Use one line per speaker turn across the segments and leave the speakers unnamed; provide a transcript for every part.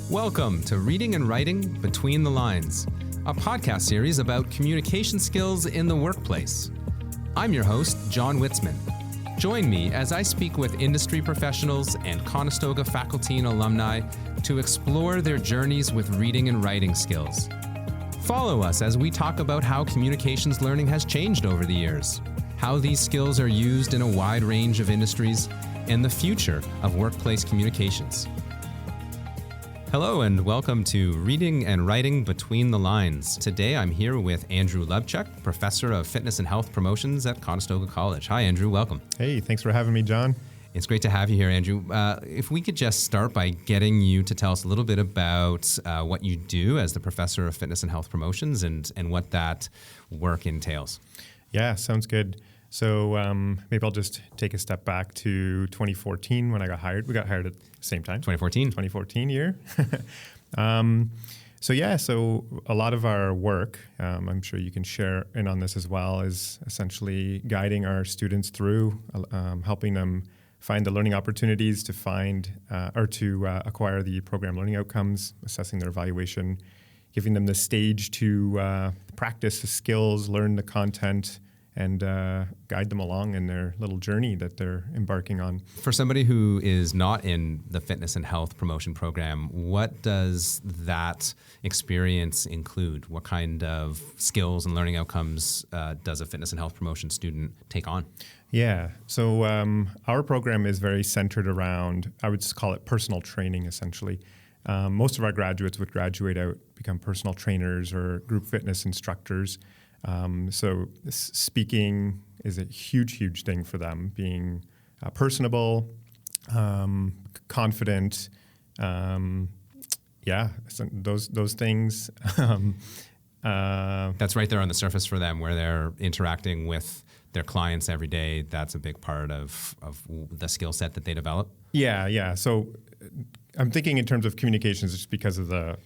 Welcome to Reading and Writing Between the Lines, a podcast series about communication skills in the workplace. I'm your host, John Witzman. Join me as I speak with industry professionals and Conestoga faculty and alumni to explore their journeys with reading and writing skills. Follow us as we talk about how communications learning has changed over the years, how these skills are used in a wide range of industries, and the future of workplace communications. Hello and welcome to Reading and Writing Between the Lines. Today I'm here with Andrew Lubczuk, Professor of Fitness and Health Promotions at Conestoga College. Hi Andrew, welcome.
Hey, thanks for having me, John.
It's great to have you here, Andrew. If we could just start by getting you to tell us a little bit about what you do as the Professor of Fitness and Health Promotions and what that work entails.
Yeah, sounds good. So maybe I'll just take a step back to 2014 when I got hired. We got hired at the same time. 2014 year. So a lot of our work, I'm sure you can share in on this as well, is essentially guiding our students through, helping them find the learning opportunities to find or to acquire the program learning outcomes, assessing their evaluation, giving them the stage to practice the skills, learn the content, and guide them along in their little journey that they're embarking on.
For somebody who is not in the fitness and health promotion program, what does that experience include? What kind of skills and learning outcomes does a fitness and health promotion student take on?
Yeah, so our program is very centered around, I would just call it personal training, essentially. Most of our graduates would graduate out, become personal trainers or group fitness instructors. So speaking is a huge thing for them, being personable, confident, so those things.
That's right there on the surface for them where they're interacting with their clients every day. That's a big part of the skill set that they develop. Yeah.
So I'm thinking in terms of communications just because of the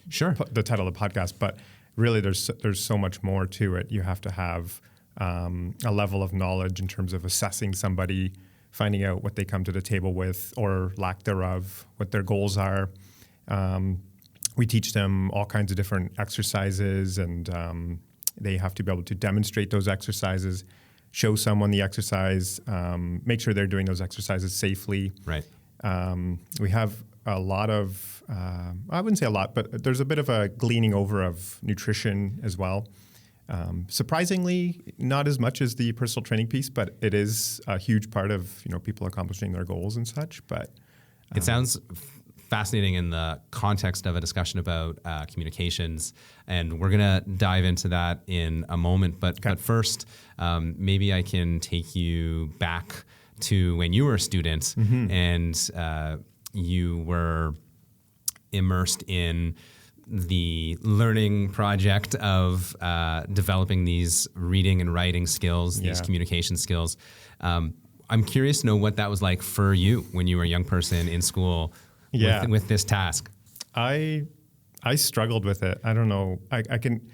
title of the podcast, but really, there's so much more to it. You have to have a level of knowledge in terms of assessing somebody, finding out what they come to the table with or lack thereof, what their goals are. We teach them all kinds of different exercises, and they have to be able to demonstrate those exercises, show someone the exercise, make sure they're doing those exercises safely.
Right.
We have a lot of, I wouldn't say a lot, but there's a bit of a gleaning over of nutrition as well. Surprisingly, not as much as the personal training piece, but it is a huge part of people accomplishing their goals and such. But
it sounds fascinating in the context of a discussion about communications, and we're gonna dive into that in a moment. But first, maybe I can take you back to when you were a student and you were immersed in the learning project of developing these reading and writing skills, these communication skills. I'm curious to know what that was like for you when you were a young person in school with this task.
I struggled with it. I don't know. I can,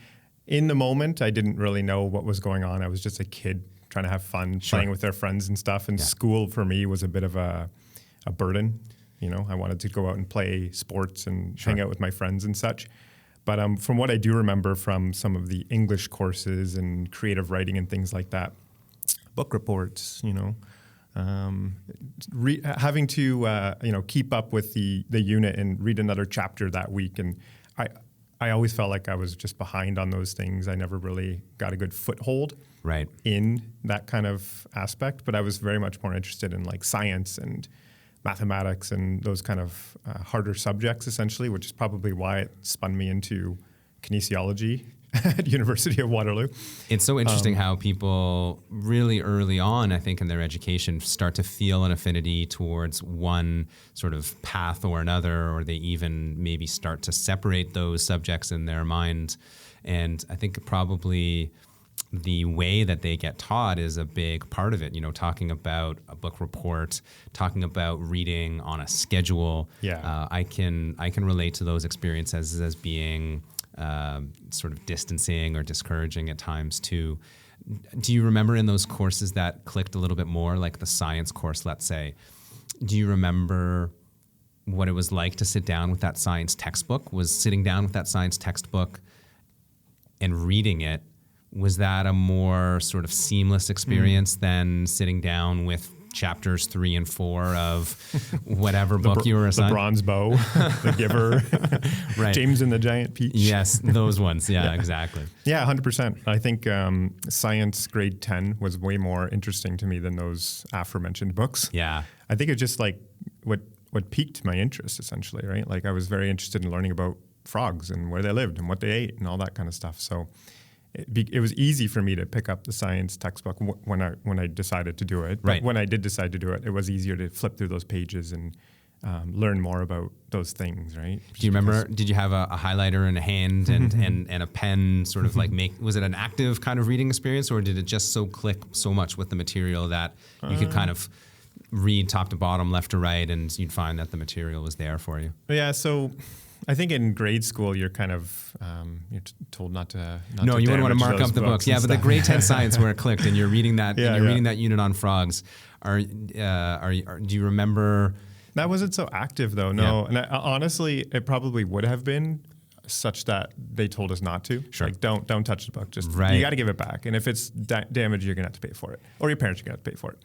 in the moment, I didn't really know what was going on. I was just a kid trying to have fun, playing with their friends and stuff. And school for me was a bit of a burden. I wanted to go out and play sports and hang out with my friends and such. But from what I do remember from some of the English courses and creative writing and things like that, book reports, having to keep up with the unit and read another chapter that week. And I always felt like I was just behind on those things. I never really got a good foothold in that kind of aspect. But I was very much more interested in like science and mathematics and those kind of harder subjects, essentially, which is probably why it spun me into kinesiology at University of Waterloo.
It's so interesting how people really early on, I think, in their education start to feel an affinity towards one sort of path or another, or they even maybe start to separate those subjects in their mind. And I think probably the way that they get taught is a big part of it. Talking about a book report, talking about reading on a schedule. I can relate to those experiences as being sort of distancing or discouraging at times too. Do you remember in those courses that clicked a little bit more, like the science course, let's say? Do you remember what it was like to sit down with that science textbook. Was sitting down with that science textbook and reading it, was that a more sort of seamless experience than sitting down with chapters 3 and 4 of whatever book you were assigned?
The Bronze Bow, The Giver,
right.
James and the Giant Peach.
Yes, those ones. Yeah, exactly.
Yeah, 100%. I think science grade 10 was way more interesting to me than those aforementioned books.
Yeah.
I think it's just like what piqued my interest, essentially, right? Like I was very interested in learning about frogs and where they lived and what they ate and all that kind of stuff. So it was easy for me to pick up the science textbook when I decided to do it.
Right.
But when I did decide to do it, it was easier to flip through those pages and learn more about those things, right?
Do you remember, did you have a highlighter in a hand and a pen sort of like was it an active kind of reading experience, or did it just click so much with the material that you could kind of read top to bottom, left to right, and you'd find that the material was there for you?
Yeah, so I think in grade school you're kind of you're told not to.
No, you wouldn't want to mark up the books. Yeah, but the grade 10 science where it clicked, and you're reading that. Reading that unit on frogs. Do you remember?
That wasn't so active though. No, and honestly, it probably would have been such that they told us not to.
Sure.
Like don't touch the book. Just
right.
You got to give it back, and if it's damaged, you're gonna have to pay for it, or your parents are gonna have to pay for it.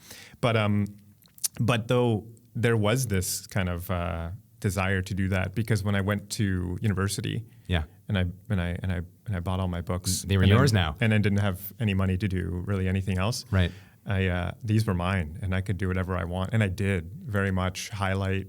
But though there was this kind of desire to do that, because when I went to university, and I bought all my books,
they were yours now,
and then didn't have any money to do really anything else.
Right.
These were mine, and I could do whatever I want, and I did very much highlight,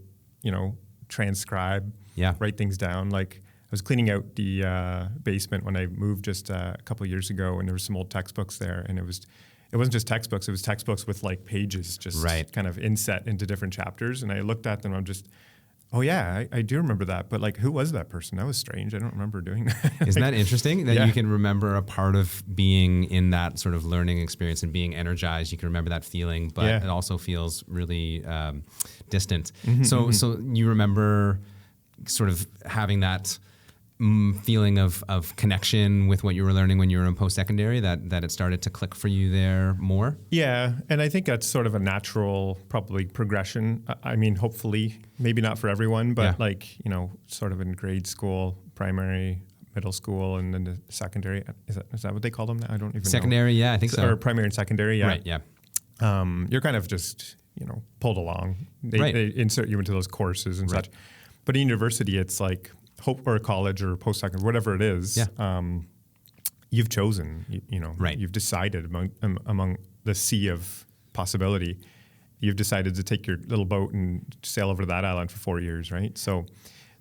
transcribe, write things down. Like I was cleaning out the basement when I moved just a couple of years ago, and there were some old textbooks there, and it wasn't just textbooks; it was textbooks with like pages just kind of inset into different chapters. And I looked at them, and I'm just, oh yeah, I do remember that. But like, who was that person? That was strange. I don't remember doing that.
Isn't that interesting that you can remember a part of being in that sort of learning experience and being energized? You can remember that feeling, but it also feels really distant. So you remember sort of having that feeling of connection with what you were learning when you were in post-secondary, that it started to click for you there more? Yeah,
and I think that's sort of a natural, probably, progression. I mean, hopefully, maybe not for everyone, but like, sort of in grade school, primary, middle school, and then the secondary. Is that what they call them now? I don't even know.
Secondary, yeah, I think so.
Or primary and secondary, yeah.
Right, yeah.
You're kind of just, pulled along. They insert you into those courses and such. But in university, it's like, or college or post-secondary, whatever it is, you've chosen, you've decided among the sea of possibility, you've decided to take your little boat and sail over to that island for 4 years, right? So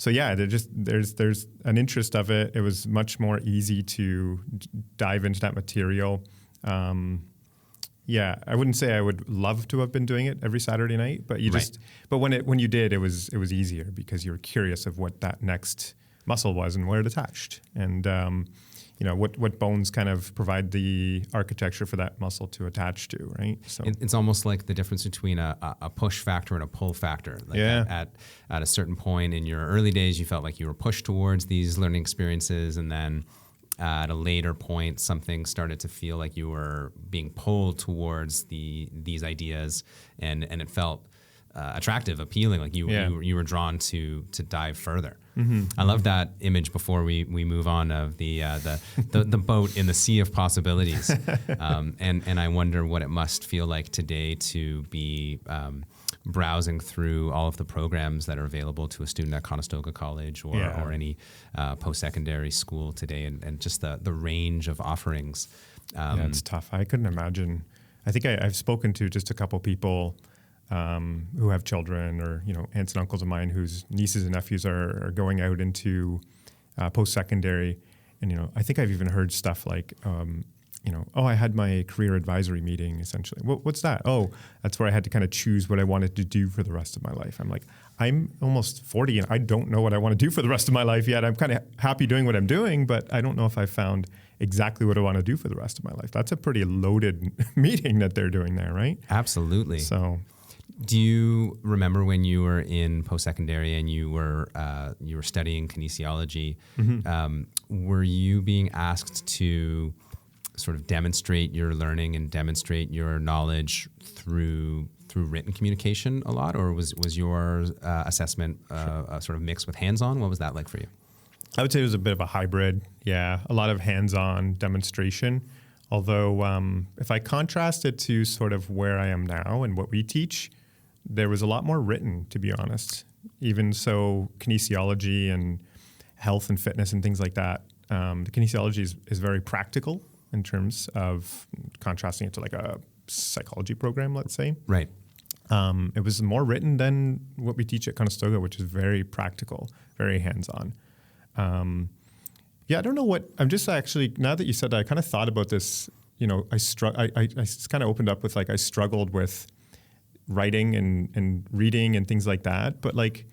yeah, there's an interest of it. It was much more easy to dive into that material. Yeah, I wouldn't say I would love to have been doing it every Saturday night, but but when you did, it was easier because you were curious of what that next muscle was and where it attached, and what bones kind of provide the architecture for that muscle to attach to, right? So
it's almost like the difference between a push factor and a pull factor. Like at a certain point in your early days, you felt like you were pushed towards these learning experiences, and then at a later point, something started to feel like you were being pulled towards these ideas, and it felt attractive, appealing, like you were drawn to dive further. Mm-hmm. I love that image before we move on of the boat in the sea of possibilities, and I wonder what it must feel like today to be browsing through all of the programs that are available to a student at Conestoga College or any post-secondary school today, and just the range of offerings.
It's tough. I couldn't imagine. I think I've spoken to just a couple people who have children, or aunts and uncles of mine whose nieces and nephews are going out into post-secondary, and I think I've even heard stuff like, I had my career advisory meeting, essentially. What's that? Oh, that's where I had to kind of choose what I wanted to do for the rest of my life. I'm like, I'm almost 40 and I don't know what I want to do for the rest of my life yet. I'm kind of happy doing what I'm doing, but I don't know if I found exactly what I want to do for the rest of my life. That's a pretty loaded meeting that they're doing there, right?
Absolutely.
So,
do you remember when you were in post-secondary and you were studying kinesiology? Mm-hmm. Were you being asked to sort of demonstrate your learning and demonstrate your knowledge through through written communication a lot, or was your assessment sort of mixed with hands-on? What was that like for you?
I would say it was a bit of a hybrid. Yeah, a lot of hands-on demonstration. Although if I contrast it to sort of where I am now and what we teach, there was a lot more written, to be honest. Even so, kinesiology and health and fitness and things like that, the kinesiology is very practical in terms of contrasting it to like a psychology program, let's say.
Right.
It was more written than what we teach at Conestoga, which is very practical, very hands-on. I don't know what, I'm just actually, now that you said that, I kind of thought about this, I kind of opened up with like, I struggled with writing and reading and things like that. But like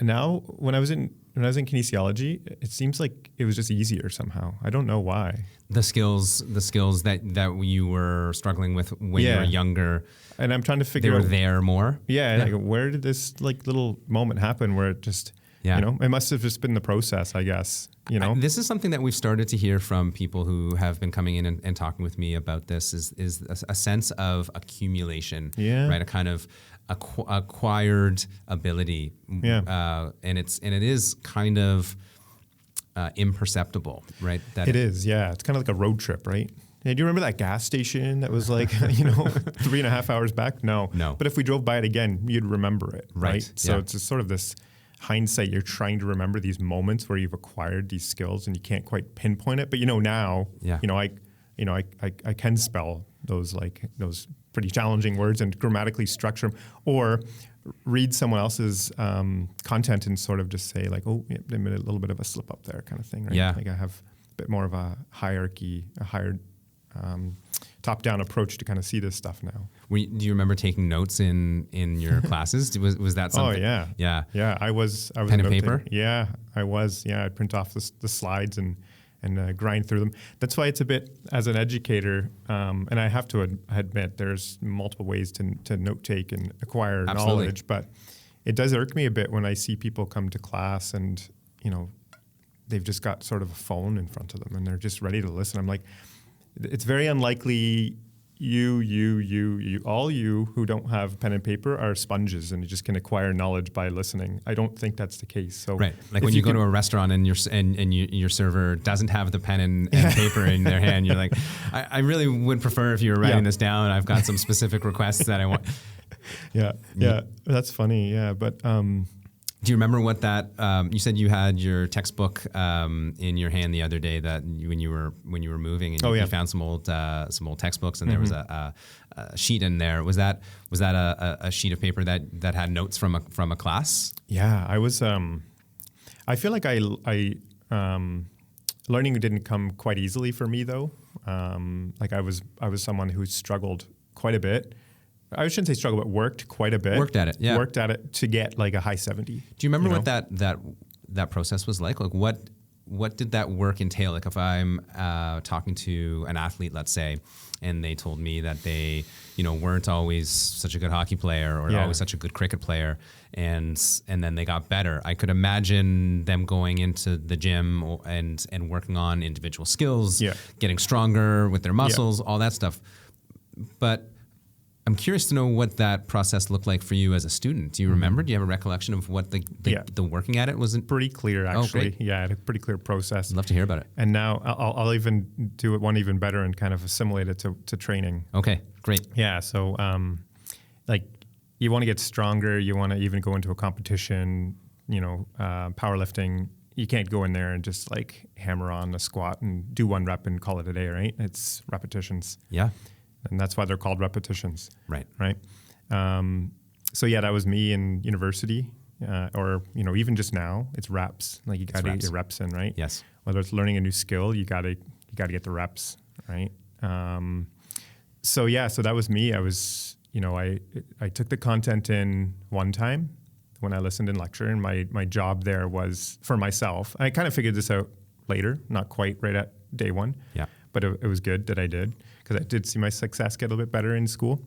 now when I was in kinesiology, it seems like it was just easier somehow. I don't know why.
The skills that you were struggling with when you were younger.
And I'm trying to figure out.
They were there more.
Yeah. Like where did this like little moment happen where it just, it must have just been the process, I guess,
This is something that we've started to hear from people who have been coming in and talking with me about this is a sense of accumulation, right? A kind of acquired ability. And it is kind of imperceptible, right?
It is. It's kind of like a road trip, right? Yeah, do you remember that gas station that was like, 3.5 hours back? No. But if we drove by it again, you'd remember it, right? So it's just sort of this hindsight. You're trying to remember these moments where you've acquired these skills and you can't quite pinpoint it. But now, I can spell those pretty challenging words and grammatically structure them, or read someone else's content and sort of just say like, oh, they made a little bit of a slip up there, kind of thing, right?
Yeah.
Like I have a bit more of a hierarchy, a higher top-down approach to kind of see this stuff now.
Do you remember taking notes in your classes? Was that something?
Oh yeah. I was
pen and paper.
Yeah, I was. Yeah, I'd print off the slides and grind through them. That's why it's a bit, as an educator, and I have to admit, there's multiple ways to note take and acquire knowledge. But it does irk me a bit when I see people come to class and they've just got sort of a phone in front of them and they're just ready to listen. I'm like, it's very unlikely all you who don't have pen and paper are sponges and you just can acquire knowledge by listening. I don't think that's the case. So
right, like when you go to a restaurant and your server doesn't have the pen and paper in their hand, you're like, I really would prefer if you were writing this down. I've got some specific requests that I want.
Yeah, that's funny. Yeah, but.
Do you remember what that? You said you had your textbook in your hand the other day that when you were moving, and you found some old textbooks, and there was a sheet in there. Was that a sheet of paper that had notes from a class?
Yeah, I was. I feel like I learning didn't come quite easily for me though. Like I was someone who struggled quite a bit. I shouldn't say struggle, but worked quite a bit.
Worked at it, yeah.
Worked at it to get like a high 70.
Do you remember what that process was like? Like what did that work entail? Like if I'm talking to an athlete, let's say, and they told me that they, weren't always such a good hockey player or always such a good cricket player, and then they got better. I could imagine them going into the gym and working on individual skills, getting stronger with their muscles, all that stuff. But I'm curious to know what that process looked like for you as a student. Do you remember? Do you have a recollection of what the working at it was?
Pretty clear, actually.
Oh,
I had a pretty clear process.
I'd love to hear about it.
And now I'll even do it one even better and kind of assimilate it to training.
Okay, great.
Yeah, so like you want to get stronger. You want to even go into a competition, powerlifting. You can't go in there and just like hammer on a squat and do one rep and call it a day, right? It's repetitions.
Yeah.
And that's why they're called repetitions.
Right.
So that was me in university, or even just now, it's reps. Like you got to get your reps in, right?
Yes.
Whether it's learning a new skill, you got to get the reps, right? So that was me. I was, I took the content in one time when I listened in lecture, and my job there was for myself. I kind of figured this out later, not quite right at day one.
Yeah.
But it was good that I did, because I did see my success get a little bit better in school.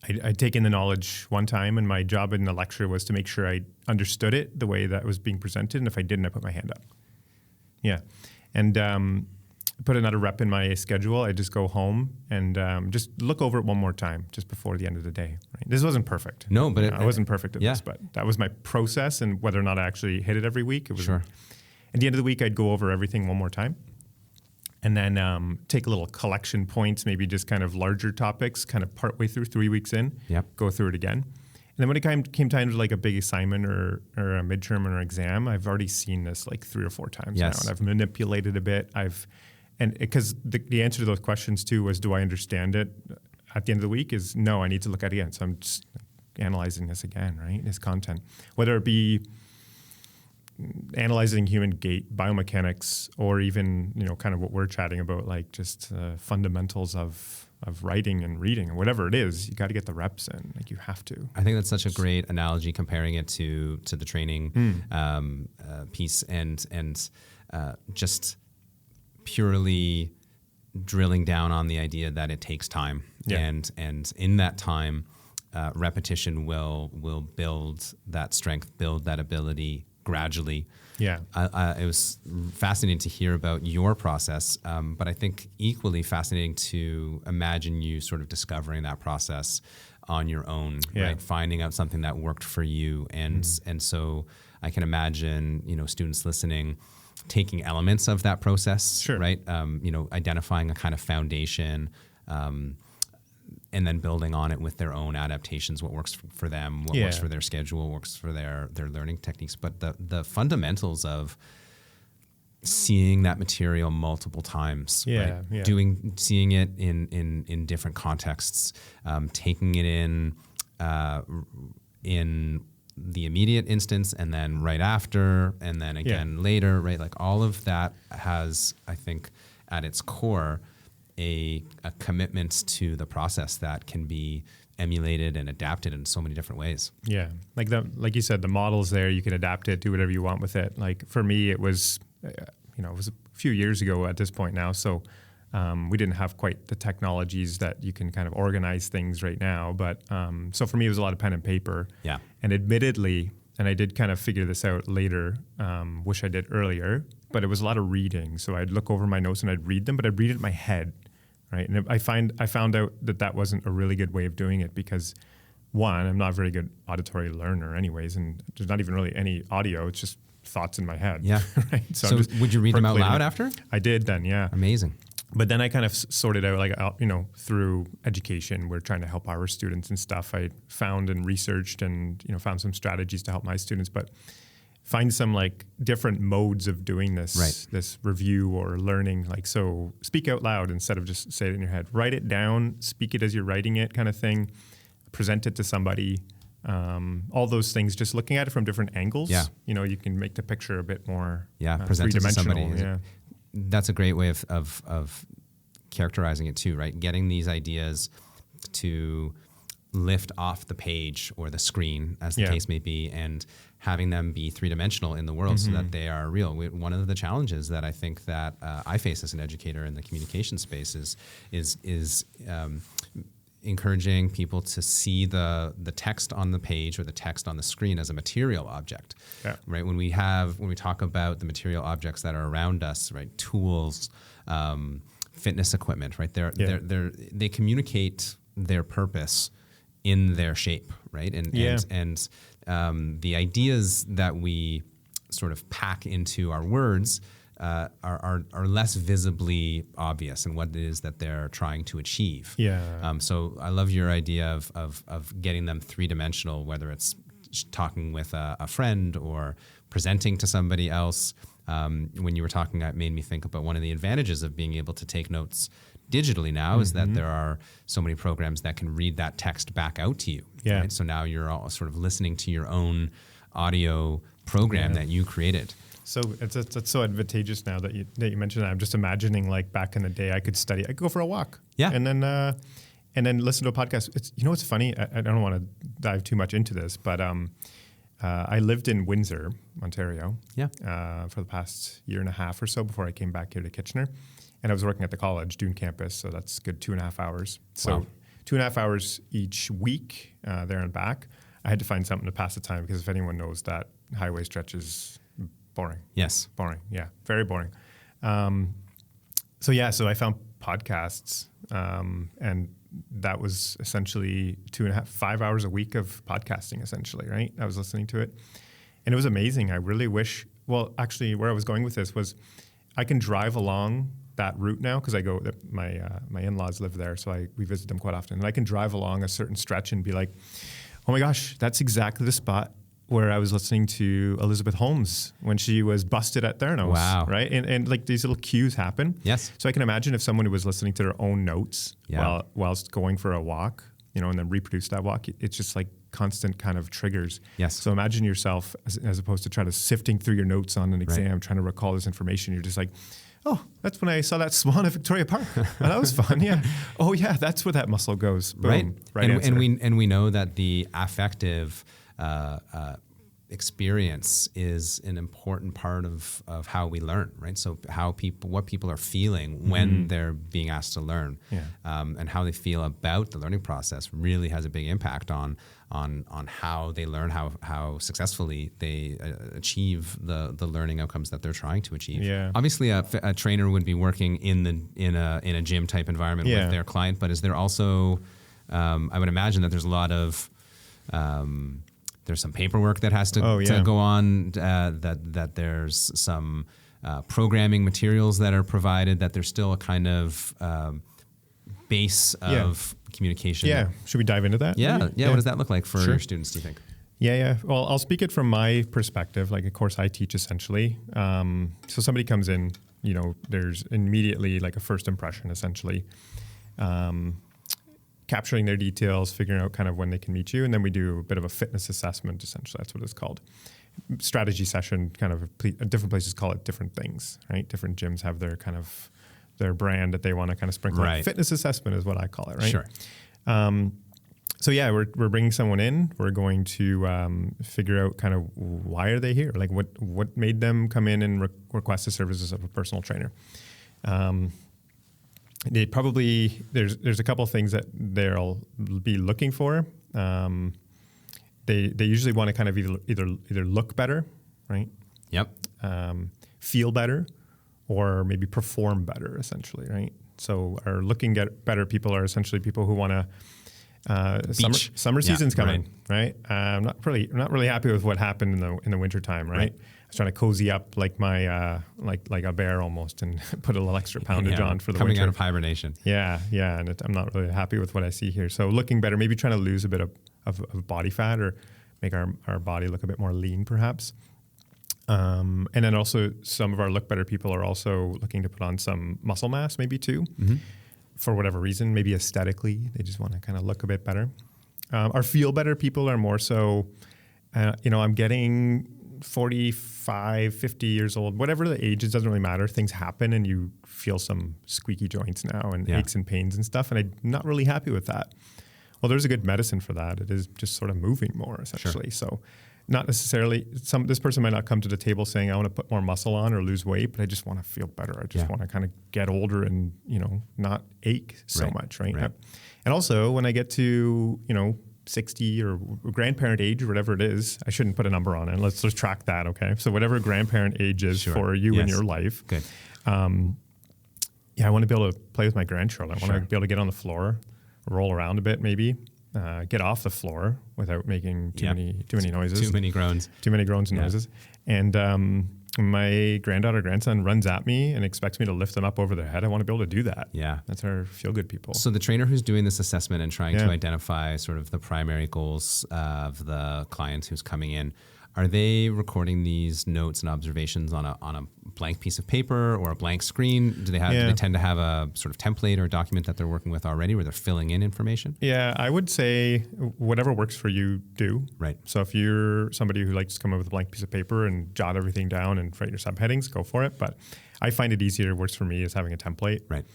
I'd taken the knowledge one time, and my job in the lecture was to make sure I understood it the way that was being presented, and if I didn't, I put my hand up. Yeah. And put another rep in my schedule. I just go home and just look over it one more time just before the end of the day. Right? This wasn't perfect.
No, but
I wasn't perfect at this, but that was my process. And whether or not I actually hit it every week, it was.
Sure.
At the end of the week, I'd go over everything one more time. And then take a little collection points, maybe just kind of larger topics, kind of partway through, 3 weeks in, go through it again. And then when it came time to like a big assignment or a midterm or an exam, I've already seen this like 3 or 4 times now. And I've manipulated a bit. Because the answer to those questions too was, do I understand it? At the end of the week is no, I need to look at it again. So I'm just analyzing this again, right? This content, whether it be analyzing human gait, biomechanics, or even, kind of what we're chatting about, like just fundamentals of writing and reading, or whatever it is, you got to get the reps in. Like you have to.
I think that's such a great analogy, comparing it to the training piece and just purely drilling down on the idea that it takes time, and in that time, repetition will build that strength, build that ability gradually. Yeah, it was fascinating to hear about your process, but I think equally fascinating to imagine you sort of discovering that process on your own, right? Finding out something that worked for you, and so I can imagine students listening taking elements of that process, right? Identifying a kind of foundation, and then building on it with their own adaptations, what works for them, what works for their schedule, what works for their learning techniques. But the fundamentals of seeing that material multiple times, right? Seeing it in different contexts, taking it in the immediate instance, and then right after, and then again later, right? Like all of that has, I think, at its core, a commitment to the process that can be emulated and adapted in so many different ways. Yeah, like you said, the model's there. You can adapt it, do whatever you want with it. Like for me, it was, it was a few years ago at this point now. So we didn't have quite the technologies that you can kind of organize things right now. But so for me, it was a lot of pen and paper. Yeah. And admittedly, and I did kind of figure this out later, wish I did earlier, but it was a lot of reading. So I'd look over my notes and I'd read them, but I'd read it in my head. Right, and I found out that wasn't a really good way of doing it because, one, I'm not a very good auditory learner anyways, and there's not even really any audio. It's just thoughts in my head. Yeah. Right? So would you read them out loud after? I did then, yeah. Amazing. But then I kind of sorted out, like, through education, we're trying to help our students and stuff. I found and researched and, found some strategies to help my students, but find some like different modes of doing this, this review or learning. Like, so speak out loud instead of just say it in your head. Write it down, speak it as you're writing it, kind of thing. Present it to somebody. All those things, just looking at it from different angles. Yeah. You can make the picture a bit more present it to somebody. Yeah. That's a great way of characterizing it too, right? Getting these ideas to lift off the page or the screen, as the case may be, and having them be three-dimensional in the world so that they are real. One of the challenges that I think that I face as an educator in the communication space is encouraging people to see the text on the page or the text on the screen as a material object, right? When we talk about the material objects that are around us, right? Tools, fitness equipment, right? They communicate their purpose in their shape, right? And the ideas that we sort of pack into our words are less visibly obvious in what it is that they're trying to achieve. Yeah. So I love your idea of getting them three-dimensional, whether it's talking with a friend or presenting to somebody else. When you were talking, it made me think about one of the advantages of being able to take notes digitally now is that there are so many programs that can read that text back out to you. Yeah. Right? So now you're all sort of listening to your own audio program that you created. So it's so advantageous now that you mentioned that. I'm just imagining like back in the day, I could go for a walk. Yeah. And then listen to a podcast. What's funny? I don't want to dive too much into this, but I lived in Windsor, Ontario, for the past year and a half or so before I came back here to Kitchener. And I was working at the college doing campus, so that's a good 2.5 hours. So 2.5 hours each week there and back. I had to find something to pass the time because if anyone knows that highway stretch is boring. Yes. Boring, yeah, very boring.
So I found podcasts, and that was essentially 5 hours a week of podcasting, essentially, right? I was listening to it, and it was amazing. I really wish, well, actually, where I was going with this was I can drive along that route now because my in-laws live there, so we visit them quite often, and I can drive along a certain stretch and be like, oh my gosh, that's exactly the spot where I was listening to Elizabeth Holmes when she was busted at Theranos.
Wow.
Right? And like these little cues happen.
Yes.
So I can imagine if someone was listening to their own notes whilst going for a walk, and then reproduce that walk, it's just like constant kind of triggers.
Yes.
So imagine yourself as opposed to trying to sifting through your notes on an exam, trying to recall this information. You're just like, oh, that's when I saw that swan at Victoria Park. Oh, that was fun. Yeah. Oh yeah, that's where that muscle goes. Boom. Right.
And we know that the affective experience is an important part of how we learn, right? So what people are feeling when they're being asked to learn, and how they feel about the learning process really has a big impact on how they learn, how successfully they achieve the learning outcomes that they're trying to achieve.
Yeah.
Obviously, a trainer would be working in a gym type environment with their client, but is there also I would imagine that there's a lot of there's some paperwork that has to go on, that there's some programming materials that are provided, that there's still a kind of base of communication.
Yeah. Should we dive into that?
Yeah. What does that look like for your students, do you think?
Yeah. Well, I'll speak it from my perspective. Like, of course, I teach essentially. So somebody comes in, there's immediately like a first impression, essentially. Capturing their details, figuring out kind of when they can meet you, and then we do a bit of a fitness assessment, essentially. That's what it's called. Strategy session, kind of different places call it different things, right? Different gyms have their kind of their brand that they want to kind of sprinkle.
Right.
Fitness assessment is what I call it, right?
Sure.
So we're bringing someone in. We're going to figure out kind of why are they here? Like what made them come in and request the services of a personal trainer? They probably there's a couple of things that they'll be looking for. They usually want to kind of either look better, right?
Yep.
Feel better, or maybe perform better, essentially, right? So our looking better people are essentially people who want to summer season's coming, right? I'm not really happy with what happened in the wintertime, right? I was trying to cozy up like my like a bear almost, and put a little extra poundage on for the
coming
winter.
out of hibernation.
Yeah, and I'm not really happy with what I see here. So looking better, maybe trying to lose a bit of body fat, or make our body look a bit more lean, perhaps. And then also some of our look better people are also looking to put on some muscle mass, maybe too, for whatever reason, maybe aesthetically, they just want to kind of look a bit better. Our feel better people are more so, I'm getting 45, 50 years old, whatever the age is, doesn't really matter. Things happen and you feel some squeaky joints now and aches and pains and stuff. And I'm not really happy with that. Well, there's a good medicine for that. It is just sort of moving more, essentially. Sure. So not necessarily, this person might not come to the table saying, I want to put more muscle on or lose weight, but I just want to feel better. I just want to kind of get older and, not ache so much, right? And also when I get to, 60 or grandparent age or whatever it is, I shouldn't put a number on it. Let's just track that, okay? So whatever grandparent age is for you in your life.
Good.
I want to be able to play with my grandchildren. I want to be able to get on the floor, roll around a bit maybe, get off the floor without making too many noises.
Too many groans and
noises. And my grandson runs at me and expects me to lift them up over their head. I want to be able to do that.
Yeah.
That's our feel-good people.
So the trainer who's doing this assessment and trying to identify sort of the primary goals of the client who's coming in, are they recording these notes and observations on a blank piece of paper or a blank screen? Do they tend to have a sort of template or document that they're working with already where they're filling in information? Yeah,
I would say whatever works for you, do.
Right.
So if you're somebody who likes to come up with a blank piece of paper and jot everything down and write your subheadings, go for it. But I find it easier, works for me, is having a template.
Right.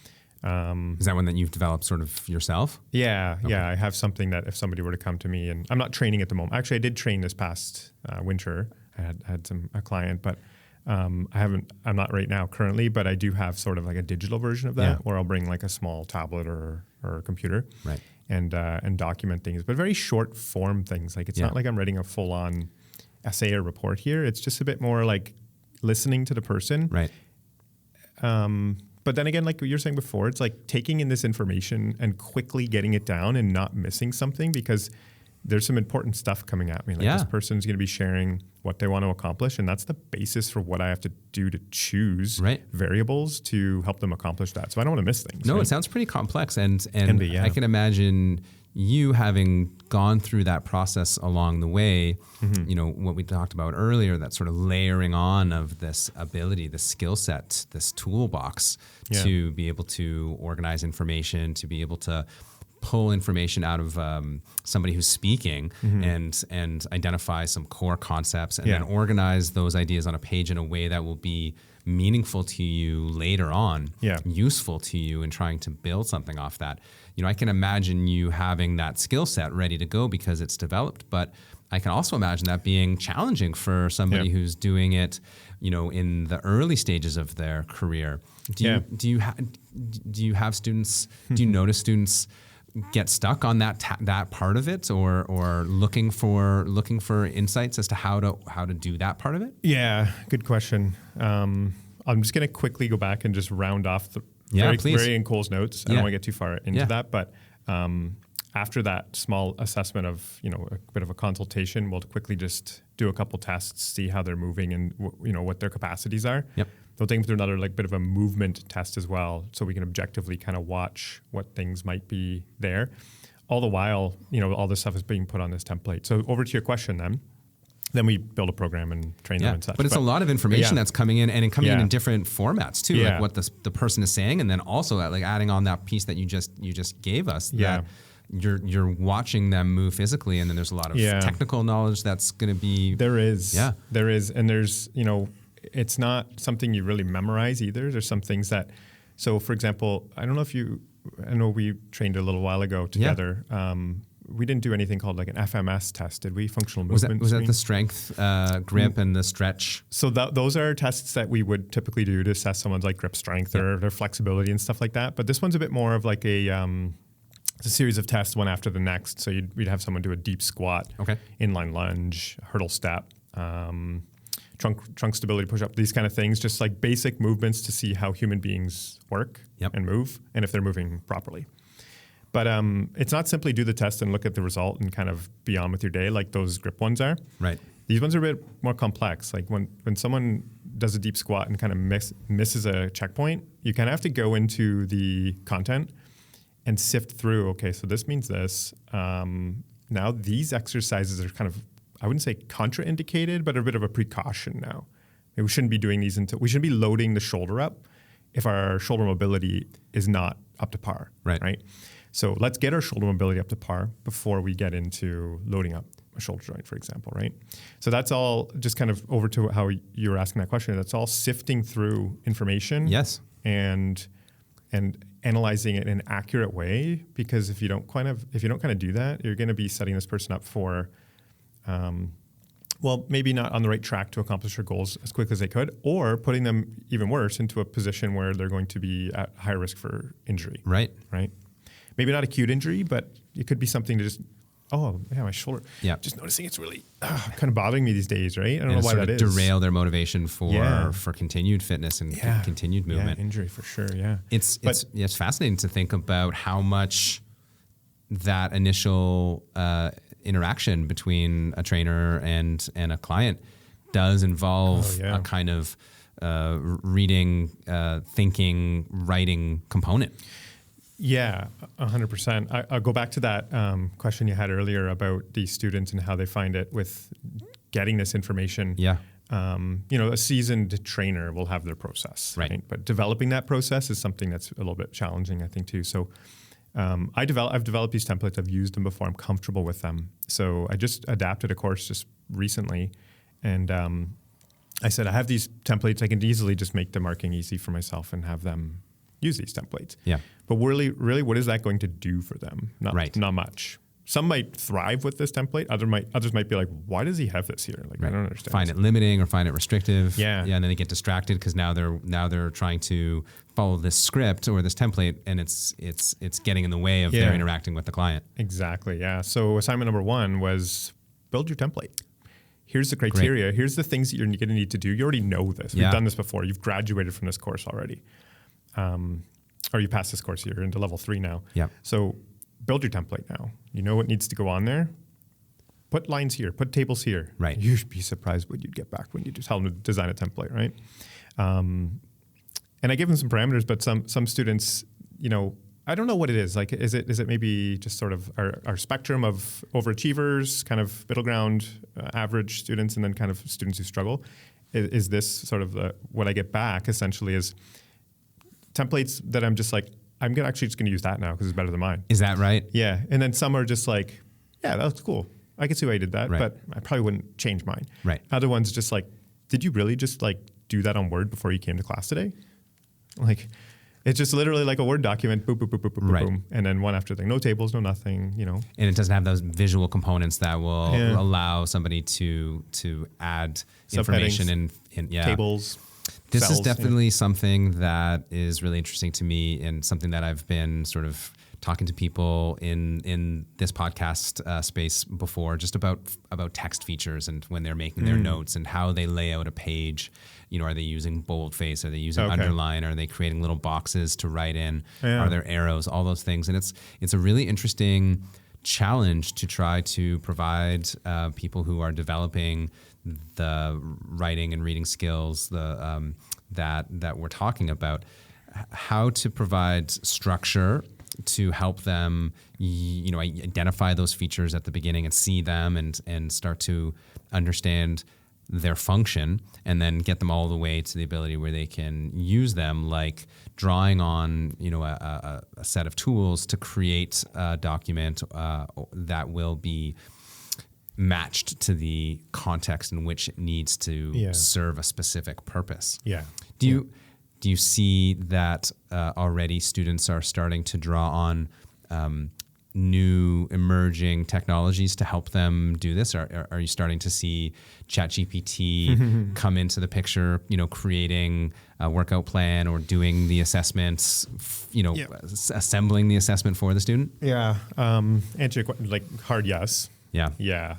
Is that one that you've developed sort of yourself?
Yeah. I have something that if somebody were to come to me, and I'm not training at the moment. Actually, I did train this past winter. I had a client, but I'm not right now currently, but I do have sort of like a digital version of that where I'll bring like a small tablet or a computer and document things, but very short form things. Like it's not like I'm writing a full on essay or report here. It's just a bit more like listening to the person.
Right.
But then again, like you were saying before, it's like taking in this information and quickly getting it down and not missing something, because there's some important stuff coming at me. Like this person's going to be sharing what they want to accomplish, and that's the basis for what I have to do to choose variables to help them accomplish that. So I don't want to miss things.
No, it sounds pretty complex, and I can imagine you having gone through that process along the way. You know, what we talked about earlier, that sort of layering on of this ability, this skill set, this toolbox to be able to organize information, to be able to pull information out of somebody who's speaking and identify some core concepts, and then organize those ideas on a page in a way that will be meaningful to you later on, useful to you in trying to build something off that. You know, I can imagine you having that skill set ready to go because it's developed, but I can also imagine that being challenging for somebody who's doing it, you know, in the early stages of their career. Do you have students, do you notice students get stuck on that part of it, or looking for insights as to how to do that part of it? Yeah,
good question. I'm just going to quickly go back and just round off the very in Cole's notes. I don't want to get too far into that, but after that small assessment of, you know, a bit of a consultation, we'll quickly just do a couple tests, see how they're moving and you know what their capacities are. They'll take them through another like bit of a movement test as well, so we can objectively kind of watch what things might be there. All the while, you know, all this stuff is being put on this template. So over to your question then we build a program and train them and such.
But it's a lot of information that's coming in, and coming in different formats too, like what the person is saying, and then also like adding on that piece that you just gave us. That you're watching them move physically, and then there's a lot of technical knowledge that's going to be.
There is, and there's, you know, it's not something you really memorize either. There's some things that, so for example, I know we trained a little while ago together. We didn't do anything called like an FMS test, did we? Functional movement.
Was that the strength, grip, and the stretch?
So those are tests that we would typically do to assess someone's like grip strength or their flexibility and stuff like that. But this one's a bit more of like it's a series of tests, one after the next. So we'd have someone do a deep squat, inline lunge, hurdle step, trunk stability push-up, these kind of things, just like basic movements to see how human beings work and move, and if they're moving properly. But it's not simply do the test and look at the result and kind of be on with your day like those grip ones are.
Right.
These ones are a bit more complex. Like when someone does a deep squat and kind of misses a checkpoint, you kind of have to go into the content and sift through, okay, so this means this. Now these exercises are kind of, I wouldn't say contraindicated, but a bit of a precaution now. We shouldn't be doing these we shouldn't be loading the shoulder up if our shoulder mobility is not up to par, right? So let's get our shoulder mobility up to par before we get into loading up a shoulder joint, for example, right? So that's all just kind of over to how you were asking that question. That's all sifting through information.
Yes.
And analyzing it in an accurate way, because if you don't kind of do that, you're going to be setting this person up for maybe not on the right track to accomplish their goals as quick as they could, or putting them even worse into a position where they're going to be at high risk for injury.
Right.
Maybe not acute injury, but it could be something to just, my shoulder.
Yeah.
Just noticing it's really kind of bothering me these days, right? I don't know why that is.
Derail their motivation for continued fitness and continued movement.
Yeah, injury for sure, yeah.
It's fascinating to think about how much that initial interaction between a trainer and a client does involve a kind of reading, thinking, writing component.
Yeah, 100%. I'll go back to that question you had earlier about the students and how they find it with getting this information.
Yeah.
A seasoned trainer will have their process, right? But developing that process is something that's a little bit challenging, I think, too. So I've developed these templates. I've used them before. I'm comfortable with them. So I just adapted a course just recently, and I said, I have these templates. I can easily just make the marking easy for myself and have them use these templates.
Yeah.
But really, what is that going to do for them? Not much. Some might thrive with this template. Others might be like, why does he have this here? Like, I don't understand.
Find it limiting or find it restrictive.
Yeah.
And then they get distracted because now they're trying to follow this script or this template, and it's getting in the way of their interacting with the client.
Exactly. Yeah. So assignment number 1 was build your template. Here's the criteria. Great. Here's the things that you're going to need to do. You already know this. We've done this before. You've graduated from this course already. or you passed this course, you're into level 3 now.
Yeah.
So build your template now. You know what needs to go on there. Put lines here, put tables here.
Right.
You'd be surprised what you'd get back when you just tell them to design a template, right? And I give them some parameters, but some students, I don't know what it is. Like, is it maybe just sort of our spectrum of overachievers, kind of middle ground, average students, and then kind of students who struggle? Is this sort of what I get back essentially is templates that I'm just like, I'm actually just going to use that now because it's better than mine.
Is that right?
Yeah. And then some are just like, yeah, that looks cool. I can see why you did that,
right.
but I probably wouldn't change mine.
Right.
Other ones just like, did you really just like do that on Word before you came to class today? Like, it's just literally like a Word document, boop, boop, boop, boop, boop,
right.
boom. And then one after thing, no tables, no nothing,
And it doesn't have those visual components that will allow somebody to add information in
tables.
This
cells,
is definitely something that is really interesting to me and something that I've been sort of talking to people in this podcast space before, just about text features and when they're making their notes and how they lay out a page. Are they using boldface? Are they using underline? Are they creating little boxes to write in?
Yeah.
Are there arrows? All those things. And it's a really interesting challenge to try to provide people who are developing the writing and reading skills that we're talking about, how to provide structure to help them, identify those features at the beginning and see them and start to understand their function, and then get them all the way to the ability where they can use them, like drawing on, a set of tools to create a document that will be matched to the context in which it needs to serve a specific purpose.
Yeah.
Do you see that already students are starting to draw on new emerging technologies to help them do this? Are you starting to see ChatGPT come into the picture, creating a workout plan or doing the assessments, assembling the assessment for the student?
Yeah. Answer your question, like hard yes.
Yeah.
Yeah.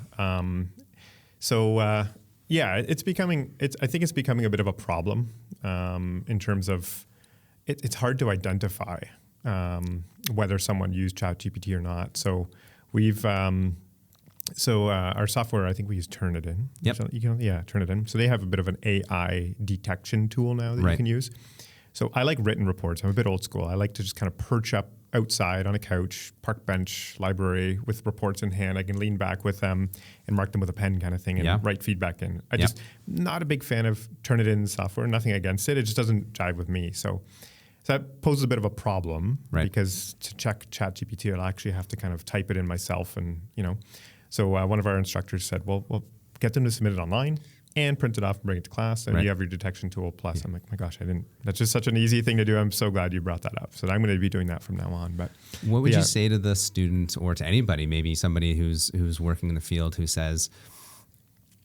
It's becoming, I think it's becoming a bit of a problem in terms of it's hard to identify whether someone used ChatGPT or not. So we've, our software, I think we use Turnitin.
Yep.
So Turnitin. So they have a bit of an AI detection tool now that you can use. So I like written reports. I'm a bit old school. I like to just kind of perch up outside on a couch, park bench, library with reports in hand. I can lean back with them and mark them with a pen kind of thing and write feedback in. I just not a big fan of Turnitin software, nothing against it. It just doesn't jive with me. So that poses a bit of a problem because to check ChatGPT, I'll actually have to kind of type it in myself. And, so one of our instructors said, well, get them to submit it online and print it off and bring it to class. And you have your detection tool plus. I'm like, my gosh, that's just such an easy thing to do. I'm so glad you brought that up. So I'm going to be doing that from now on. But
what would you say to the student or to anybody, maybe somebody who's working in the field who says,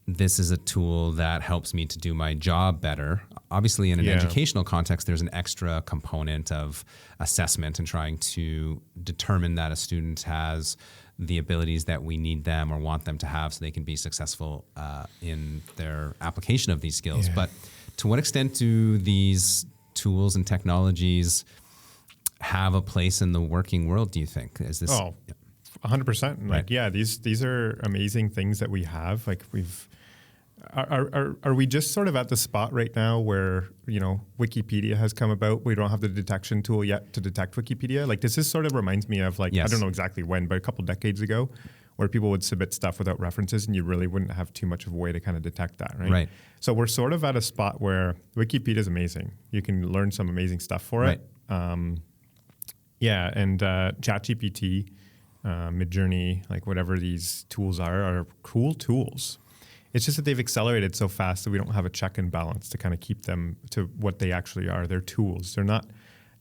this is a tool that helps me to do my job better? Obviously, in an educational context, there's an extra component of assessment and trying to determine that a student has the abilities that we need them or want them to have so they can be successful in their application of these skills. But to what extent do these tools and technologies have a place in the working world, do you think? Is this
100%. Like, these are amazing things that we have. Like are we just sort of at the spot right now where, Wikipedia has come about? We don't have the detection tool yet to detect Wikipedia. Like this sort of reminds me of I don't know exactly when, but a couple decades ago where people would submit stuff without references and you really wouldn't have too much of a way to kind of detect that, right? So we're sort of at a spot where Wikipedia is amazing. You can learn some amazing stuff for it. And ChatGPT, Midjourney, like whatever these tools are cool tools. It's just that they've accelerated so fast that we don't have a check and balance to kind of keep them to what they actually are. They're tools.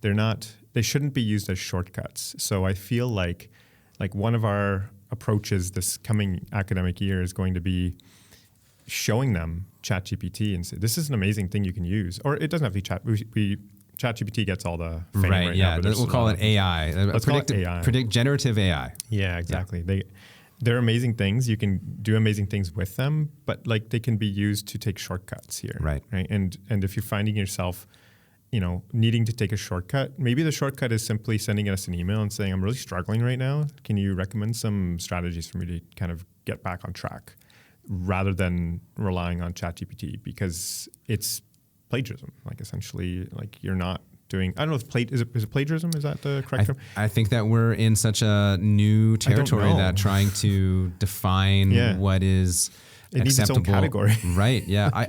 They shouldn't be used as shortcuts. So I feel like one of our approaches this coming academic year is going to be showing them ChatGPT and say, this is an amazing thing you can use. Or it doesn't have to be chat. ChatGPT gets all the fame right now.
We'll call it AI.
Let's call it AI.
Generative AI.
Yeah, exactly. They're amazing things. You can do amazing things with them, but they can be used to take shortcuts here. Right. And if you're finding yourself needing to take a shortcut. Maybe the shortcut is simply sending us an email and saying, I'm really struggling right now. Can you recommend some strategies for me to kind of get back on track, rather than relying on ChatGPT, because it's plagiarism. Like, essentially, like, you're not doing, I don't know if is it plagiarism? Is that the correct term?
I think that we're in such a new territory that trying to define what is
it needs its own category.
Right. Yeah.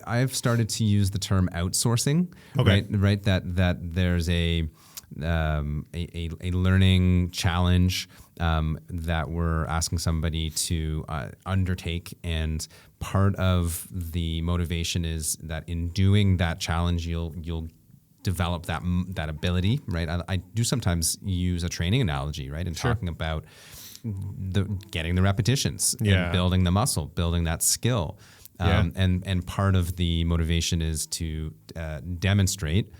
I've started to use the term outsourcing.
Okay.
Right. That there's a learning challenge that we're asking somebody to undertake, and part of the motivation is that in doing that challenge, you'll develop that ability. Right. I do sometimes use a training analogy. Right. And talking about getting the repetitions and building the muscle, building that skill. And part of the motivation is to demonstrate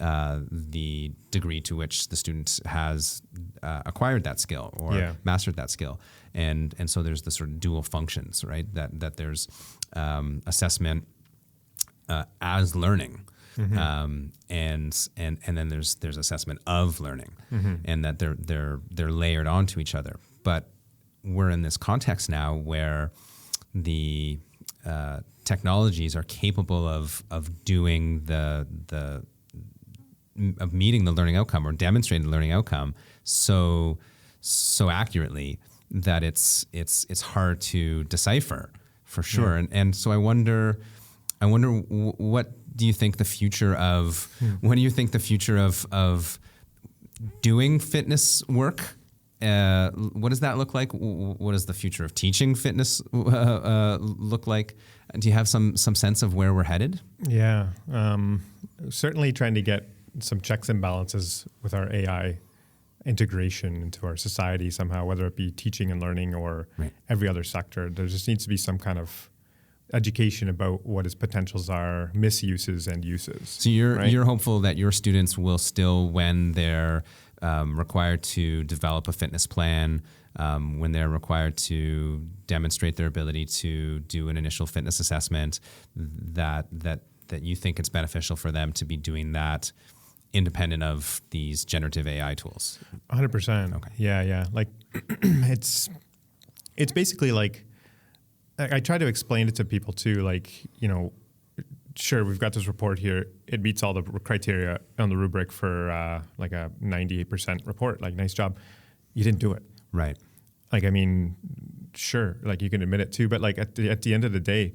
the degree to which the student has acquired that skill or mastered that skill. And so there's the sort of dual functions, right? That there's assessment as learning. And then there's assessment of learning, and that they're layered onto each other. But we're in this context now where the technologies are capable of doing of meeting the learning outcome or demonstrating the learning outcome so accurately that it's hard to decipher for sure. And so I wonder what do you think the future of when do you think the future of doing fitness work? What does that look like? What does the future of teaching fitness look like? Do you have some sense of where we're headed?
Yeah, certainly trying to get some checks and balances with our AI integration into our society somehow, whether it be teaching and learning or every other sector. There just needs to be some kind of education about what its potentials are, misuses and uses.
So you're hopeful that your students will still, when they're required to develop a fitness plan, when they're required to demonstrate their ability to do an initial fitness assessment, that you think it's beneficial for them to be doing that independent of these generative AI tools?
100%.
Okay.
Yeah. Like it's basically like, I try to explain it to people too, like, sure, we've got this report here. It meets all the criteria on the rubric for like a 98% report. Like, nice job. You didn't do it.
Right.
Like, I mean, sure, like you can admit it too, but like at the end of the day,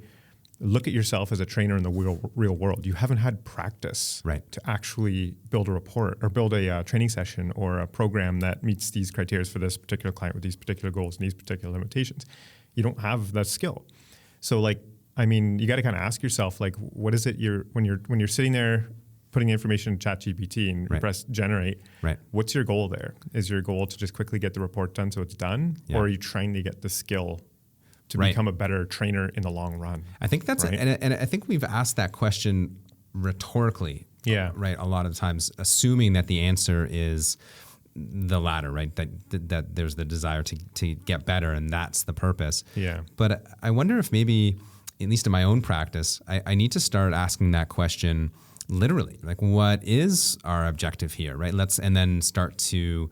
look at yourself as a trainer in the real world. You haven't had practice to actually build a report or build a training session or a program that meets these criteria for this particular client with these particular goals and these particular limitations. You don't have that skill. So like, I mean, you got to kind of ask yourself, like, what is it when you're sitting there putting information in ChatGPT and you press generate, what's your goal there? Is your goal to just quickly get the report done so it's done? Or are you trying to get the skill to become a better trainer in the long run?
I think that's and I think we've asked that question rhetorically, right? A lot of the times, assuming that the answer is the latter, right? That there's the desire to get better, and that's the purpose. Yeah. But I wonder if maybe, at least in my own practice, I need to start asking that question literally, like, what is our objective here, right? And then start to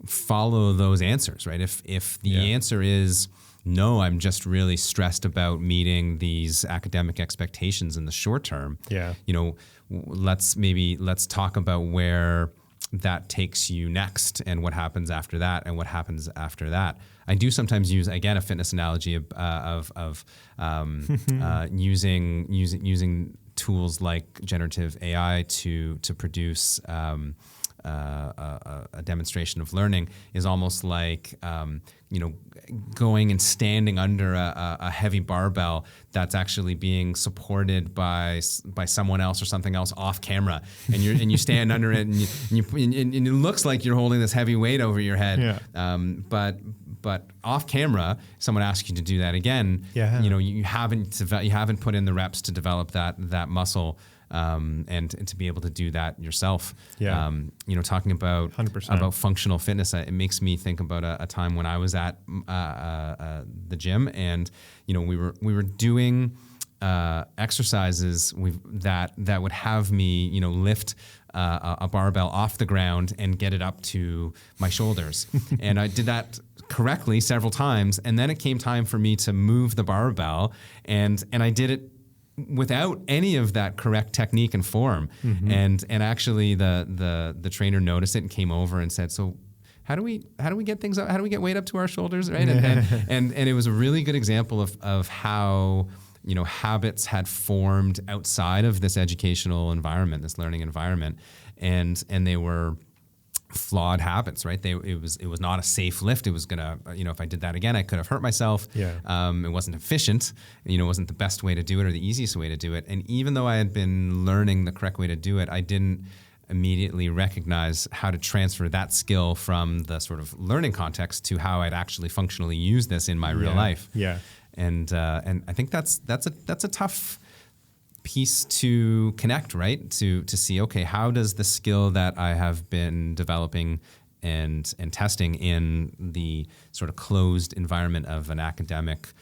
follow those answers, right? If the answer is no, I'm just really stressed about meeting these academic expectations in the short term. Let's talk about where that takes you next and what happens after that and what happens after that. I do sometimes use, again, a fitness analogy of using tools like generative AI to produce a demonstration of learning is almost like going and standing under a heavy barbell that's actually being supported by someone else or something else off camera, and you stand under it and it looks like you're holding this heavy weight over your head. But off camera, someone asks you to do that again. You haven't put in the reps to develop that muscle. And to be able to do that yourself. Talking about
100%.
About functional fitness, it makes me think about a time when I was at the gym, and we were doing exercises that would have me, lift a barbell off the ground and get it up to my shoulders. And I did that correctly several times. And then it came time for me to move the barbell, and I did it without any of that correct technique and form. Mm-hmm. And actually the trainer noticed it and came over and said, so how do we get things up? How do we get weight up to our shoulders? Right. And it was a really good example of how, habits had formed outside of this educational environment, this learning environment. And they were flawed habits, right? It was not a safe lift. It was gonna, if I did that again, I could have hurt myself. Yeah. It wasn't efficient. It wasn't the best way to do it or the easiest way to do it. And even though I had been learning the correct way to do it, I didn't immediately recognize how to transfer that skill from the sort of learning context to how I'd actually functionally use this in my real life.
Yeah.
And I think that's a tough piece to connect, right? To see, okay, how does the skill that I have been developing and testing in the sort of closed environment of an academic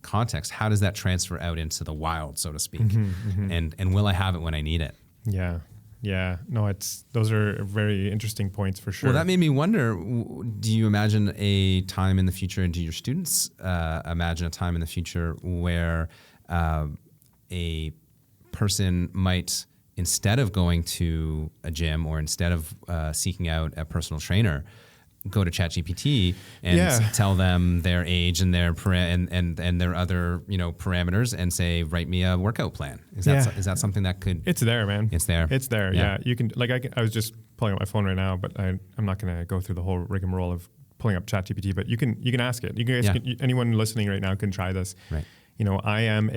context, how does that transfer out into the wild, so to speak? Mm-hmm, mm-hmm. And will I have it when I need it?
Yeah. Yeah, no, those are very interesting points for sure.
Well, that made me wonder, do you imagine a time in the future, and do your students imagine a time in the future where a person might, instead of going to a gym or instead of seeking out a personal trainer, go to ChatGPT and tell them their age and their and their other parameters and say, write me a workout plan? Is that something that could?
It's there, man.
It's there.
It's there. Yeah. You can I was just pulling up my phone right now, but I'm not going to go through the whole rigmarole of pulling up ChatGPT. But you can ask it. You can anyone listening right now can try this.
Right.
I am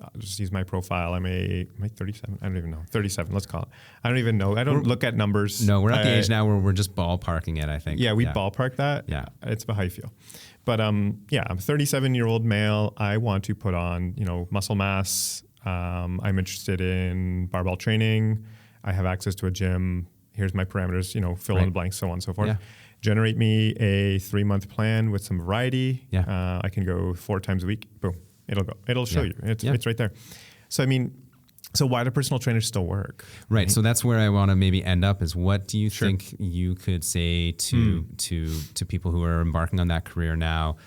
I'll just use my profile. Am I 37? I don't even know. 37, let's call it. I don't even know. I don't look at numbers.
No, we're at the age now where we're just ballparking it, I think.
Yeah, we ballpark that.
Yeah.
It's about how you feel. But I'm a 37-year-old male. I want to put on, muscle mass. I'm interested in barbell training. I have access to a gym. Here's my parameters, fill in the blanks, so on and so forth. Yeah. Generate me a 3-month plan with some variety. Yeah. I can go 4 times a week. Boom. It'll show you. It's right there. So, so why do personal trainers still work?
Right. So that's where I want to maybe end up is, what do you think you could say to people who are embarking on that career now?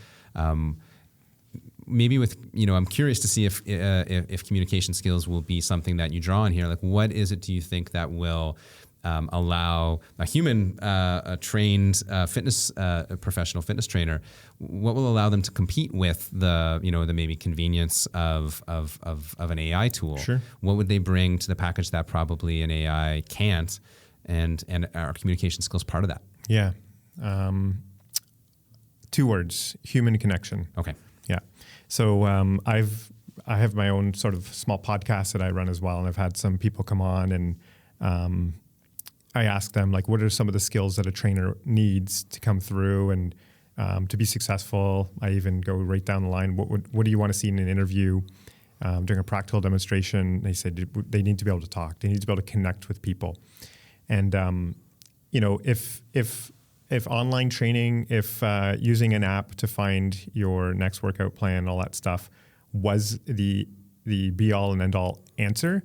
Maybe with, I'm curious to see if communication skills will be something that you draw on here. Like, what is it do you think that will allow a human, trained professional fitness trainer, what will allow them to compete with the maybe convenience of an AI tool?
Sure.
What would they bring to the package that probably an AI can't, and are communication skills part of that?
Yeah. 2 words: human connection.
Okay.
Yeah. So I have my own sort of small podcast that I run as well, and I've had some people come on and I ask them, like, what are some of the skills that a trainer needs to come through and to be successful? I even go right down the line. What do you want to see in an interview? During a practical demonstration, they said they need to be able to talk. They need to be able to connect with people. And if online training, if using an app to find your next workout plan, all that stuff, was the be all and end all answer,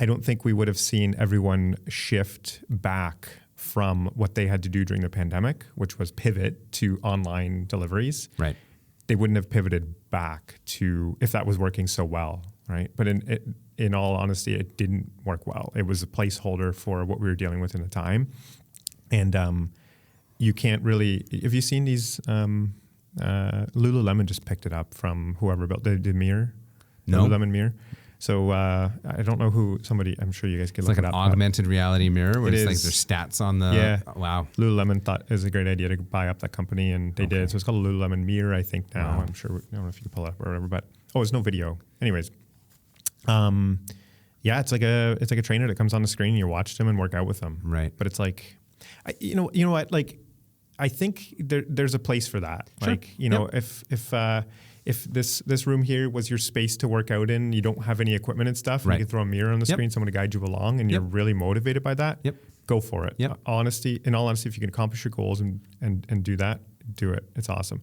I don't think we would have seen everyone shift back from what they had to do during the pandemic, which was pivot to online deliveries.
Right.
They wouldn't have pivoted back to, if that was working so well, right? But in all honesty, it didn't work well. It was a placeholder for what we were dealing with in the time. And you can't really, have you seen these, Lululemon just picked it up from whoever built the mirror?
No.
Lululemon mirror. So I don't know who, somebody, I'm sure you guys could look it up.
It's like an augmented reality mirror where it's like there's stats on the, wow.
Lululemon thought it was a great idea to buy up that company, and they did. So it's called a Lululemon mirror, I think now. Wow. I'm sure, I don't know if you can pull it up or whatever, but, there's no video. Anyways, it's like a trainer that comes on the screen and you watch them and work out with them.
Right.
But it's like, you know what, like, I think there's a place for that. Sure. Like, if this room here was your space to work out in, you don't have any equipment and stuff, and you can throw a mirror on the screen, someone to guide you along, and you're really motivated by that, go for it.
Yep.
In all honesty, if you can accomplish your goals and do that, do it. It's awesome.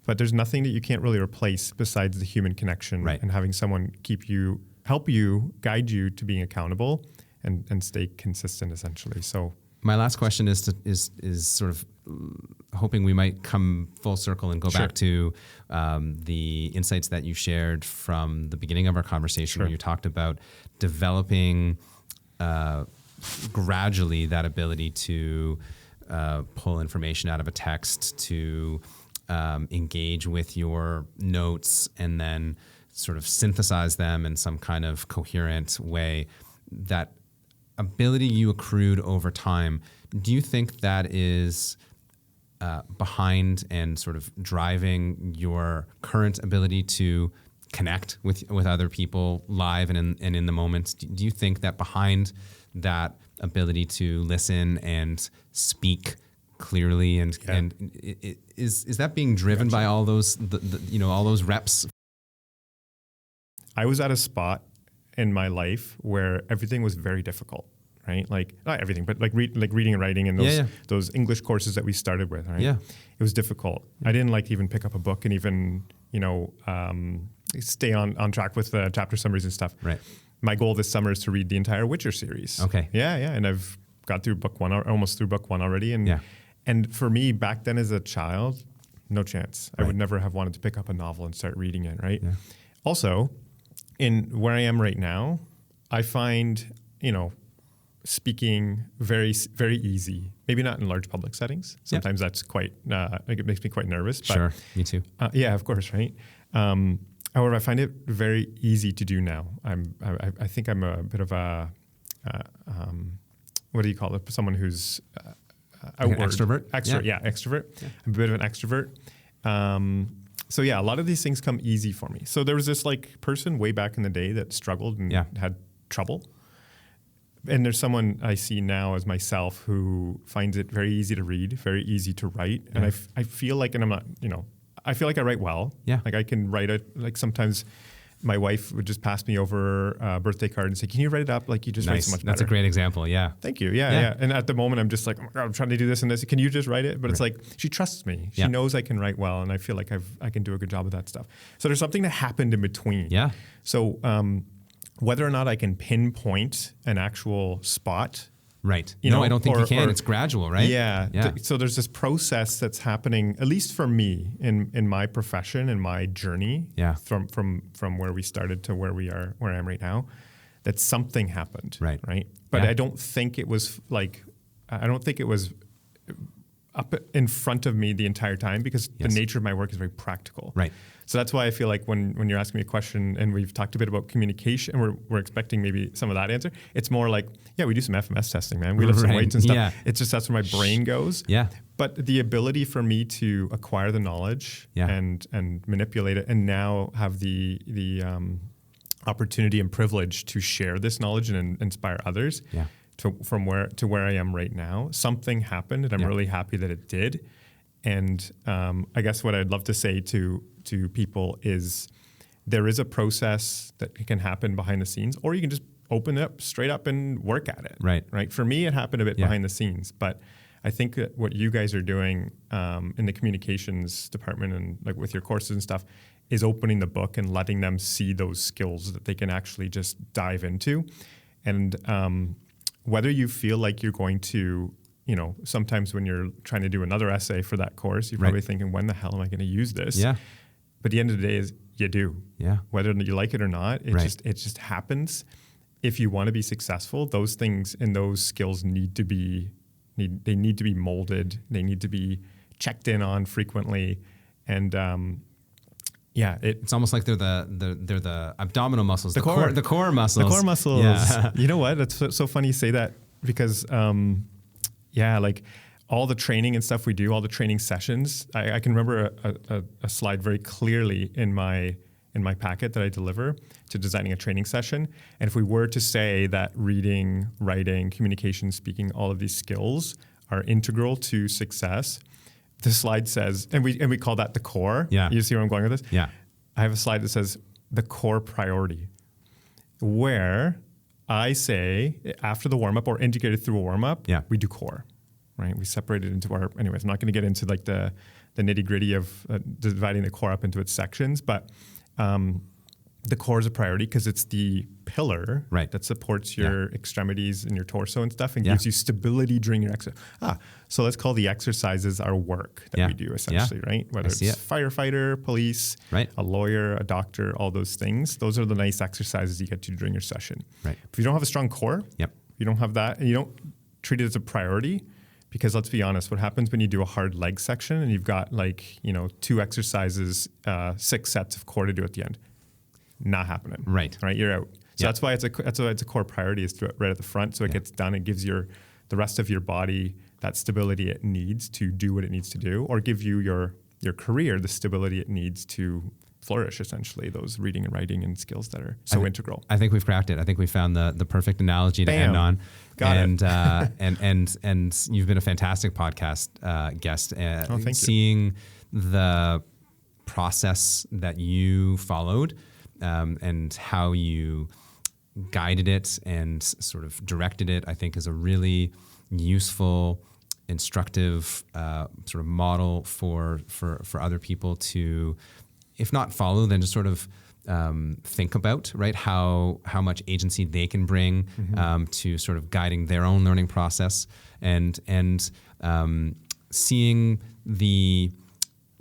but there's nothing that you can't really replace besides the human connection and having someone help you, guide you to being accountable and stay consistent, essentially. So
my last question is sort of hoping we might come full circle and go back to the insights that you shared from the beginning of our conversation, where you talked about developing gradually that ability to pull information out of a text, to engage with your notes, and then sort of synthesize them in some kind of coherent way. That ability you accrued over time, do you think that is behind and sort of driving your current ability to connect with other people live and in the moment? Do you think that behind that ability to listen and speak clearly and is that being driven by all those all those reps?
I was at a spot in my life where everything was very difficult, right? Like not everything, but like reading and writing and those English courses that we started with, right?
Yeah.
It was difficult. I didn't like to even pick up a book and even, stay on track with the chapter summaries and stuff.
Right.
My goal this summer is to read the entire Witcher series.
Okay.
Yeah. And I've got through book one, almost through book one already. And for me, back then as a child, no chance. I would never have wanted to pick up a novel and start reading it, right? Yeah. Also, in where I am right now, I find, speaking very, very easy. Maybe not in large public settings. Sometimes that's quite, it makes me quite nervous. But,
sure, me too.
Yeah, of course, right? However, I find it very easy to do now. I think I'm a bit of a, what do you call it? Someone who's outward.
Like an extrovert?
Extrovert. Yeah. I'm a bit of an extrovert. So yeah, a lot of these things come easy for me. So there was this person way back in the day that struggled and had trouble. And there's someone I see now as myself who finds it very easy to read, very easy to write. And I feel like, and I'm not, I feel like I write well. Yeah. Like I can write it. Like sometimes my wife would just pass me over a birthday card and say, "Can you write it up? Like you just write so much better."
That's a great example. Yeah.
Thank you. Yeah. And at the moment I'm just like, "Oh my God, I'm trying to do this and this. Can you just write it?" But it's like, she trusts me. She knows I can write well. And I feel like I can do a good job of that stuff. So there's something that happened in between.
Yeah.
So whether or not I can pinpoint an actual spot.
Right. I don't think you can. It's gradual, right?
Yeah. So there's this process that's happening, at least for me, in my profession, in my journey, from where we started to where I am right now, that something happened. Right. But I don't think it was up in front of me the entire time, because the nature of my work is very practical. Right. So that's why I feel like when you're asking me a question and we've talked a bit about communication and we're expecting maybe some of that answer, it's more like, we do some FMS testing, man. We lift some weights and stuff. Yeah. It's just that's where my brain goes. Yeah. But the ability for me to acquire the knowledge and manipulate it, and now have the opportunity and privilege to share this knowledge and inspire others. Yeah. From where I am right now, something happened, and I'm really happy that it did. And I guess what I'd love to say to people is there is a process that can happen behind the scenes, or you can just open it up straight up and work at it. Right. For me, it happened a bit behind the scenes, but I think that what you guys are doing in the communications department and like with your courses and stuff is opening the book and letting them see those skills that they can actually just dive into. And whether you feel like you're going to, sometimes when you're trying to do another essay for that course, you're probably thinking, when the hell am I going to use this? Yeah. But at the end of the day is you do. Yeah. Whether you like it or not, it just happens. If you want to be successful, those things and those skills need to be molded. They need to be checked in on frequently. And it's almost like they're the abdominal muscles, the core muscles. The core muscles. Yeah. You know what? It's so funny you say that, because like all the training and stuff we do, all the training sessions, I can remember a slide very clearly in my packet that I deliver to designing a training session. And if we were to say that reading, writing, communication, speaking, all of these skills are integral to success, the slide says, and we call that the core. Yeah. You see where I'm going with this? Yeah. I have a slide that says the core priority, where I say after the warm-up or integrated through a warm-up, we do core. right? We separate it into anyways, I'm not going to get into like the nitty gritty of dividing the core up into its sections, but the core is a priority because it's the pillar that supports your extremities and your torso and stuff and gives you stability during your exercise. So let's call the exercises our work that we do essentially, right? Whether it's firefighter, police, a lawyer, a doctor, all those things. Those are the nice exercises you get to do during your session. Right. If you don't have a strong core, you don't have that, and you don't treat it as a priority, because let's be honest, what happens when you do a hard leg section and you've got 2 exercises, 6 sets of core to do at the end? Not happening. Right. You're out. So that's why it's a core priority, is right at the front. So it gets done. It gives the rest of your body that stability it needs to do what it needs to do, or give you your career the stability it needs to flourish, essentially, those reading and writing and skills that are so integral.
I think we've cracked it. I think we found the perfect analogy to end on.
Got it.
And you've been a fantastic podcast guest.
Thank you.
Seeing the process that you followed, and how you guided it and sort of directed it, I think is a really useful, instructive sort of model for other people to, if not follow, then just sort of think about, right? How much agency they can bring to sort of guiding their own learning process, and seeing the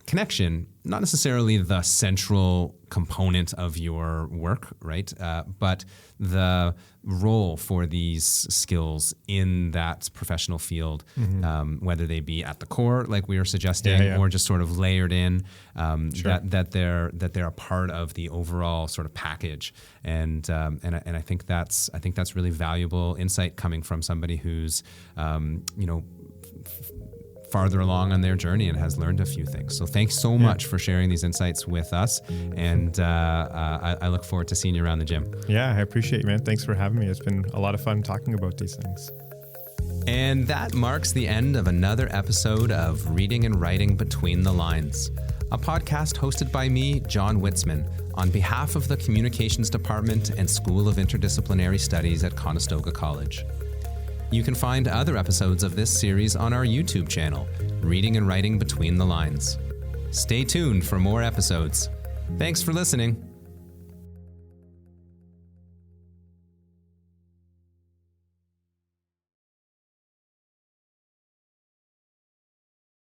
connection, not necessarily the central component of your work, right? But the role for these skills in that professional field, whether they be at the core, like we were suggesting, or just sort of layered in, that they're a part of the overall sort of package. And I think that's really valuable insight coming from somebody who's farther along on their journey and has learned a few things. So thanks so much for sharing these insights with us. And I look forward to seeing you around the gym.
Yeah, I appreciate you, man. Thanks for having me. It's been a lot of fun talking about these things.
And that marks the end of another episode of Reading and Writing Between the Lines, a podcast hosted by me, John Witzman, on behalf of the Communications Department and School of Interdisciplinary Studies at Conestoga College. You can find other episodes of this series on our YouTube channel, Reading and Writing Between the Lines. Stay tuned for more episodes. Thanks for listening.